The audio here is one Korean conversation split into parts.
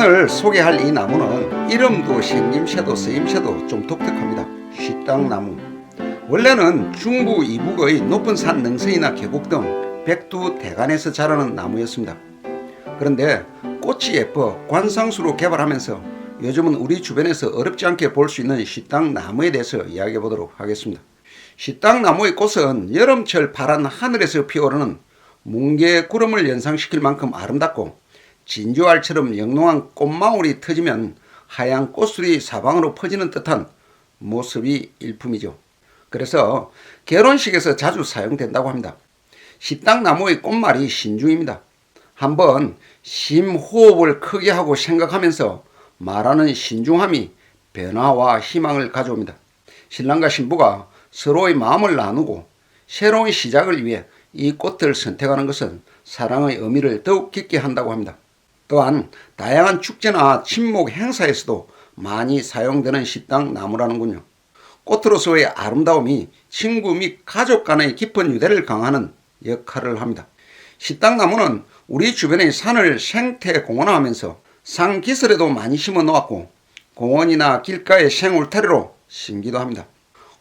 오늘 소개할 이 나무는 이름도 생김새도 쓰임새도 좀 독특합니다. 쉬땅나무. 원래는 중부 이북의 높은 산 능선이나 계곡 등 백두 대간에서 자라는 나무였습니다. 그런데 꽃이 예뻐 관상수로 개발하면서 요즘은 우리 주변에서 어렵지 않게 볼 수 있는 쉬땅나무에 대해서 이야기해 보도록 하겠습니다. 쉬땅나무의 꽃은 여름철 파란 하늘에서 피어오르는 뭉게 구름을 연상시킬 만큼 아름답고, 진주알처럼 영롱한 꽃망울이 터지면 하얀 꽃술이 사방으로 퍼지는 듯한 모습이 일품이죠. 그래서 결혼식에서 자주 사용된다고 합니다. 쉬땅나무의 꽃말이 신중입니다. 한번 심호흡을 크게 하고 생각하면서 말하는 신중함이 변화와 희망을 가져옵니다. 신랑과 신부가 서로의 마음을 나누고 새로운 시작을 위해 이 꽃을 선택하는 것은 사랑의 의미를 더욱 깊게 한다고 합니다. 또한 다양한 축제나 친목 행사에서도 많이 사용되는 쉬땅나무라는군요. 꽃으로서의 아름다움이 친구 및 가족 간의 깊은 유대를 강화하는 역할을 합니다. 쉬땅나무는 우리 주변의 산을 생태 공원화하면서 산기슭에도 많이 심어 놓았고, 공원이나 길가의 생울타리로 심기도 합니다.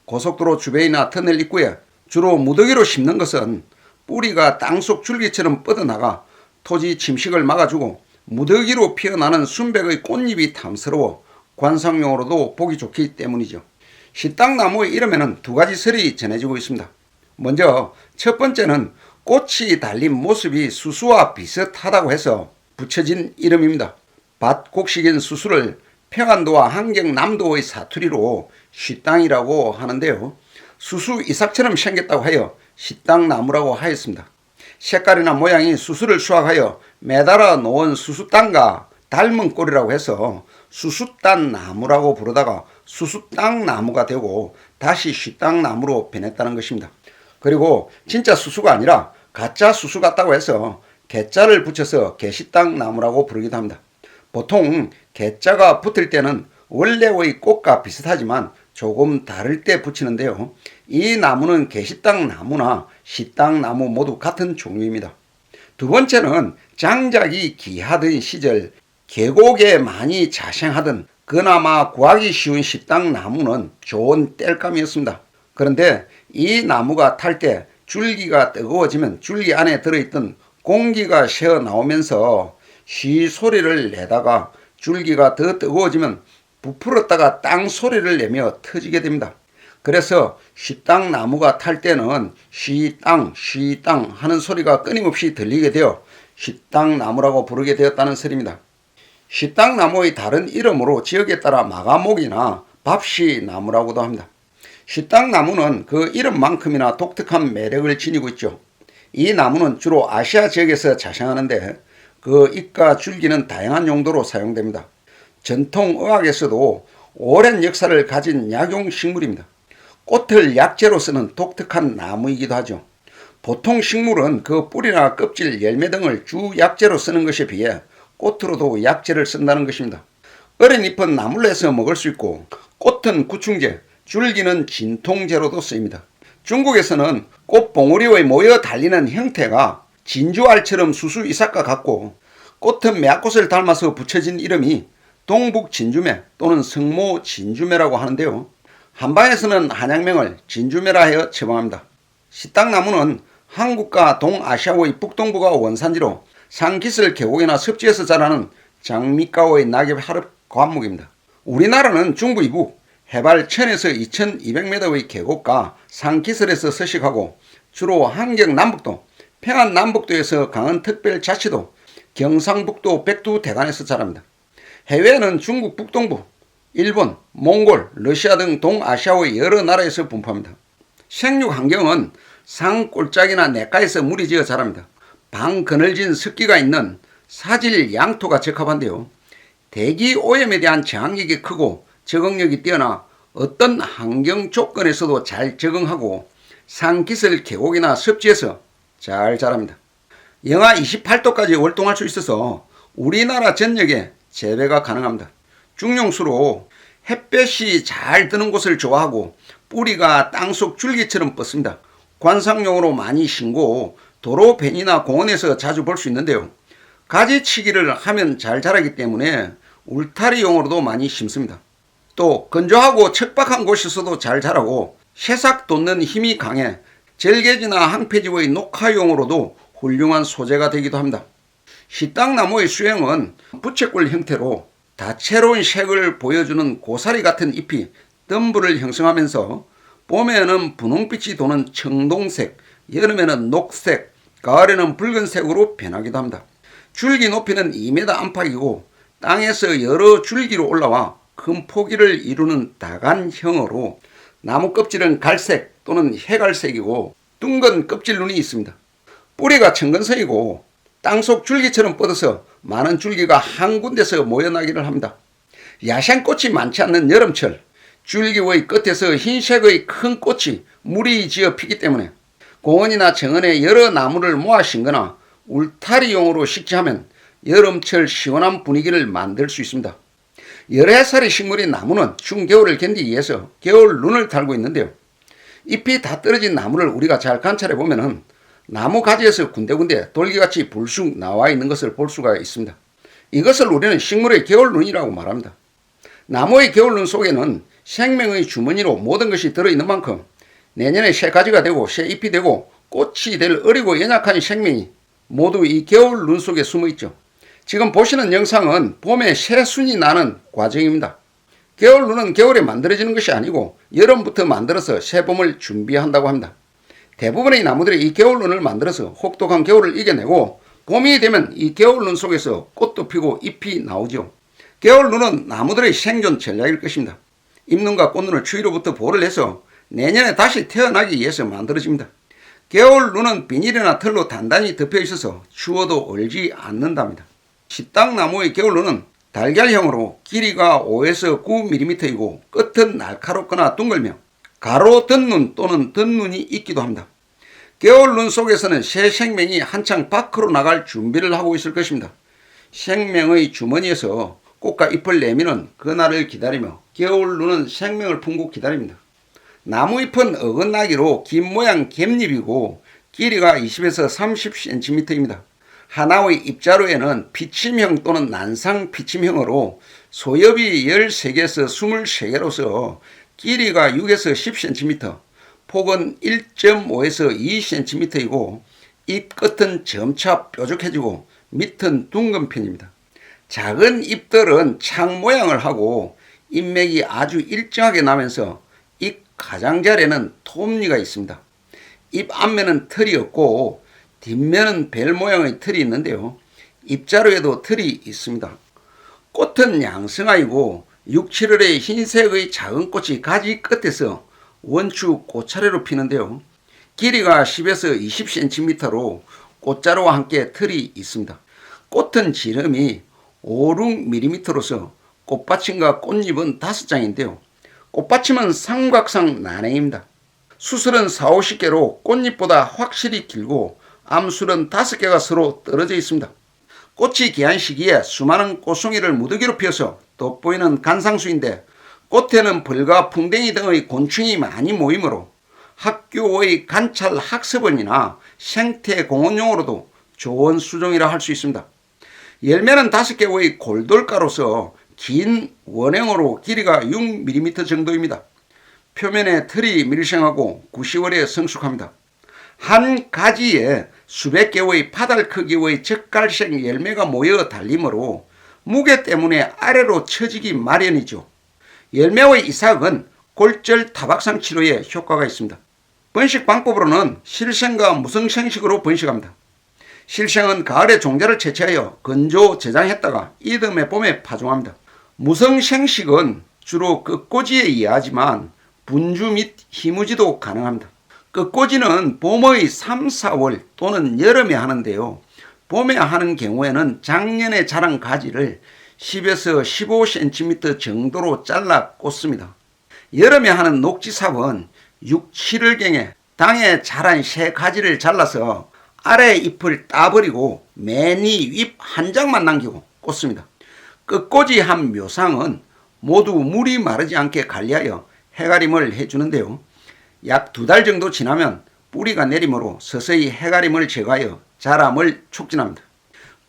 고속도로 주변이나 터널 입구에 주로 무더기로 심는 것은 뿌리가 땅속 줄기처럼 뻗어나가 토지 침식을 막아주고 무더기로 피어나는 순백의 꽃잎이 탐스러워 관상용으로도 보기 좋기 때문이죠. 쉬땅나무의 이름에는 두 가지 설이 전해지고 있습니다. 먼저 첫 번째는 꽃이 달린 모습이 수수와 비슷하다고 해서 붙여진 이름입니다. 밭곡식인 수수를 평안도와 한경남도의 사투리로 쉬땅이라고 하는데요. 수수 이삭처럼 생겼다고 하여 쉬땅나무라고 하였습니다. 색깔이나 모양이 수수를 수확하여 매달아 놓은 수수땅과 닮은 꼴이라고 해서 수수땅나무라고 부르다가 수수땅나무가 되고 다시 쉬땅나무로 변했다는 것입니다. 그리고 진짜 수수가 아니라 가짜 수수 같다고 해서 개자를 붙여서 개쉬땅나무라고 부르기도 합니다. 보통 개자가 붙을 때는 원래의 꽃과 비슷하지만 조금 다를 때 붙이는데요. 이 나무는 개쉬땅나무나 쉬땅나무 모두 같은 종류입니다. 두 번째는 장작이 귀하던 시절 계곡에 많이 자생하던 그나마 구하기 쉬운 쉬땅나무는 좋은 땔감이었습니다. 그런데 이 나무가 탈 때 줄기가 뜨거워지면 줄기 안에 들어있던 공기가 새어 나오면서 쉬 소리를 내다가 줄기가 더 뜨거워지면 부풀었다가 땅 소리를 내며 터지게 됩니다. 그래서 쉬땅나무가 탈 때는 쉬땅 쉬땅 하는 소리가 끊임없이 들리게 되어 쉬땅나무라고 부르게 되었다는 설입니다. 쉬땅나무의 다른 이름으로 지역에 따라 마가목이나 밥시나무라고도 합니다. 쉬땅나무는 그 이름만큼이나 독특한 매력을 지니고 있죠. 이 나무는 주로 아시아 지역에서 자생하는데 그 잎과 줄기는 다양한 용도로 사용됩니다. 전통의학에서도 오랜 역사를 가진 약용식물입니다. 꽃을 약재로 쓰는 독특한 나무이기도 하죠. 보통 식물은 그 뿌리나 껍질, 열매 등을 주 약재로 쓰는 것에 비해 꽃으로도 약재를 쓴다는 것입니다. 어린 잎은 나물로 해서 먹을 수 있고, 꽃은 구충제, 줄기는 진통제로도 쓰입니다. 중국에서는 꽃 봉우리의 모여 달리는 형태가 진주알처럼 수수 이삭과 같고, 꽃은 매꽃을 닮아서 붙여진 이름이 동북 진주매 또는 성모 진주매라고 하는데요. 한방에서는 한약명을 진주매라 하여 처방합니다. 쉬땅나무는 한국과 동아시아의 북동부가 원산지로 산기슭 계곡이나 습지에서 자라는 장미가의 낙엽 하릅 과목입니다. 우리나라는 중부 이북 해발 1000에서 2200m의 계곡과 산기슭에서 서식하고 주로 한경남북도, 평안남북도에서 강원특별자치도, 경상북도 백두 대간에서 자랍니다. 해외에는 중국 북동부, 일본, 몽골, 러시아 등 동아시아의 여러 나라에서 분포합니다. 생육 환경은 산골짜기나 냇가에서 물이 지어 자랍니다. 방그늘진 습기가 있는 사질 양토가 적합한데요. 대기 오염에 대한 저항력이 크고 적응력이 뛰어나 어떤 환경 조건에서도 잘 적응하고 산기슭 계곡이나 습지에서 잘 자랍니다. 영하 28도까지 월동할 수 있어서 우리나라 전역에 재배가 가능합니다. 중용수로 햇볕이 잘 드는 곳을 좋아하고 뿌리가 땅속 줄기처럼 뻗습니다. 관상용으로 많이 심고 도로변이나 공원에서 자주 볼 수 있는데요. 가지치기를 하면 잘 자라기 때문에 울타리용으로도 많이 심습니다. 또 건조하고 척박한 곳에서도 잘 자라고 새싹 돋는 힘이 강해 절개지나 항폐지의 녹화용으로도 훌륭한 소재가 되기도 합니다. 식당나무의 수행은 부채꼴 형태로 다채로운 색을 보여주는 고사리 같은 잎이 덤불을 형성하면서 봄에는 분홍빛이 도는 청동색, 여름에는 녹색, 가을에는 붉은색으로 변하기도 합니다. 줄기 높이는 2m 안팎이고 땅에서 여러 줄기로 올라와 큰 포기를 이루는 다간형으로 나무 껍질은 갈색 또는 회갈색이고 둥근 껍질눈이 있습니다. 뿌리가 청근석이고 땅속 줄기처럼 뻗어서 많은 줄기가 한 군데서 모여나기를 합니다. 야생꽃이 많지 않는 여름철 줄기의 끝에서 흰색의 큰 꽃이 무리지어 피기 때문에 공원이나 정원에 여러 나무를 모아 심거나 울타리용으로 식재하면 여름철 시원한 분위기를 만들 수 있습니다. 여러 해살의 식물인 나무는 추운 겨울을 견디기 위해서 겨울 눈을 달고 있는데요. 잎이 다 떨어진 나무를 우리가 잘 관찰해 보면은 나무 가지에서 군데군데 돌기같이 불쑥 나와 있는 것을 볼 수가 있습니다. 이것을 우리는 식물의 겨울눈이라고 말합니다. 나무의 겨울눈 속에는 생명의 주머니로 모든 것이 들어있는 만큼 내년에 새 가지가 되고 새 잎이 되고 꽃이 될 어리고 연약한 생명이 모두 이 겨울눈 속에 숨어 있죠. 지금 보시는 영상은 봄에 새순이 나는 과정입니다. 겨울눈은 겨울에 만들어지는 것이 아니고 여름부터 만들어서 새봄을 준비한다고 합니다. 대부분의 나무들이 이 겨울눈을 만들어서 혹독한 겨울을 이겨내고 봄이 되면 이 겨울눈 속에서 꽃도 피고 잎이 나오죠. 겨울눈은 나무들의 생존 전략일 것입니다. 잎눈과 꽃눈을 추위로부터 보호를 해서 내년에 다시 태어나기 위해서 만들어집니다. 겨울눈은 비닐이나 털로 단단히 덮여 있어서 추워도 얼지 않는답니다. 식당나무의 겨울눈은 달걀형으로 길이가 5에서 9mm이고 끝은 날카롭거나 둥글며 가로 덧눈 또는 덧눈이 있기도 합니다. 겨울눈 속에서는 새 생명이 한창 밖으로 나갈 준비를 하고 있을 것입니다. 생명의 주머니에서 꽃과 잎을 내미는 그날을 기다리며 겨울눈은 생명을 품고 기다립니다. 나무잎은 어긋나기로 긴 모양 갯잎이고 길이가 20에서 30cm입니다. 하나의 잎자루에는 피침형 또는 난상 피침형으로 소엽이 13개에서 23개로서 길이가 6에서 10cm, 폭은 1.5에서 2cm이고 잎 끝은 점차 뾰족해지고 밑은 둥근 편입니다. 작은 잎들은 창 모양을 하고 잎맥이 아주 일정하게 나면서 잎 가장자리에는 톱니가 있습니다. 잎 앞면은 털이 없고 뒷면은 벨 모양의 털이 있는데요. 잎자루에도 털이 있습니다. 꽃은 양성아이고 6, 7월에 흰색의 작은 꽃이 가지 끝에서 원추 꽃차례로 피는데요. 길이가 10에서 20cm로 꽃자루와 함께 털이 있습니다. 꽃은 지름이 5, 6mm로서 꽃받침과 꽃잎은 5장인데요. 꽃받침은 삼각상 난행입니다. 수술은 4, 50개로 꽃잎보다 확실히 길고 암술은 5개가 서로 떨어져 있습니다. 꽃이 귀한 시기에 수많은 꽃송이를 무더기로 피워서 돋보이는 간상수인데 꽃에는 벌과 풍뎅이 등의 곤충이 많이 모이므로 학교의 관찰 학습원이나 생태 공원용으로도 좋은 수종이라 할 수 있습니다. 열매는 5개의 골돌가로서 긴 원형으로 길이가 6mm 정도입니다. 표면에 털이 밀생하고 9, 10월에 성숙합니다. 한 가지에 수백 개의 파달 크기의 젓갈색 열매가 모여 달리므로 무게 때문에 아래로 처지기 마련이죠. 열매의 이삭은 골절 타박상 치료에 효과가 있습니다. 번식 방법으로는 실생과 무성생식으로 번식합니다. 실생은 가을에 종자를 채취하여 건조 저장했다가 이듬해 봄에 파종합니다. 무성생식은 주로 끝꽂이에 의하지만 분주 및 희무지도 가능합니다. 끝꽂이는 봄의 3, 4월 또는 여름에 하는데요. 봄에 하는 경우에는 작년에 자란 가지를 10에서 15cm 정도로 잘라 꽂습니다. 여름에 하는 녹지삽은 6, 7월경에 당에 자란 새 가지를 잘라서 아래 잎을 따버리고 맨 위 잎 한 장만 남기고 꽂습니다. 끝꽂이 한 묘상은 모두 물이 마르지 않게 관리하여 해가림을 해주는데요. 약 2달 정도 지나면 뿌리가 내리므로 서서히 해가림을 제거하여 자람을 촉진합니다.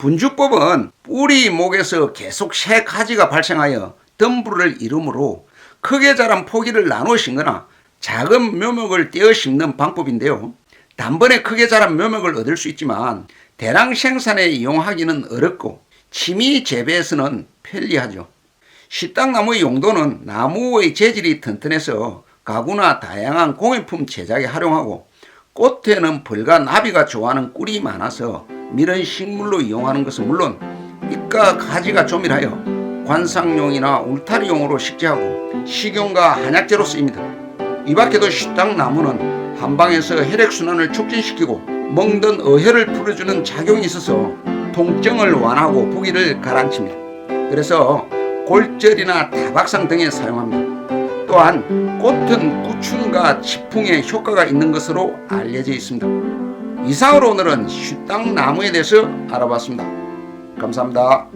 분주법은 뿌리 목에서 계속 새 가지가 발생하여 덤불을 이루므로 크게 자란 포기를 나누어 심거나 작은 묘목을 떼어 심는 방법인데요. 단번에 크게 자란 묘목을 얻을 수 있지만 대량 생산에 이용하기는 어렵고 취미 재배에서는 편리하죠. 식당나무의 용도는 나무의 재질이 튼튼해서 가구나 다양한 공예품 제작에 활용하고, 꽃에는 벌과 나비가 좋아하는 꿀이 많아서 밀은 식물로 이용하는 것은 물론 잎과 가지가 조밀하여 관상용이나 울타리용으로 식재하고 식용과 한약재로 쓰입니다. 이 밖에도 식당나무는 한방에서 혈액순환을 촉진시키고 먹던 어혈을 풀어주는 작용이 있어서 통증을 완화하고 부기를 가라앉힙니다. 그래서 골절이나 타박상 등에 사용합니다. 또한 꽃은 구충과 치풍에 효과가 있는 것으로 알려져 있습니다. 이상으로 오늘은 식당나무에 대해서 알아봤습니다. 감사합니다.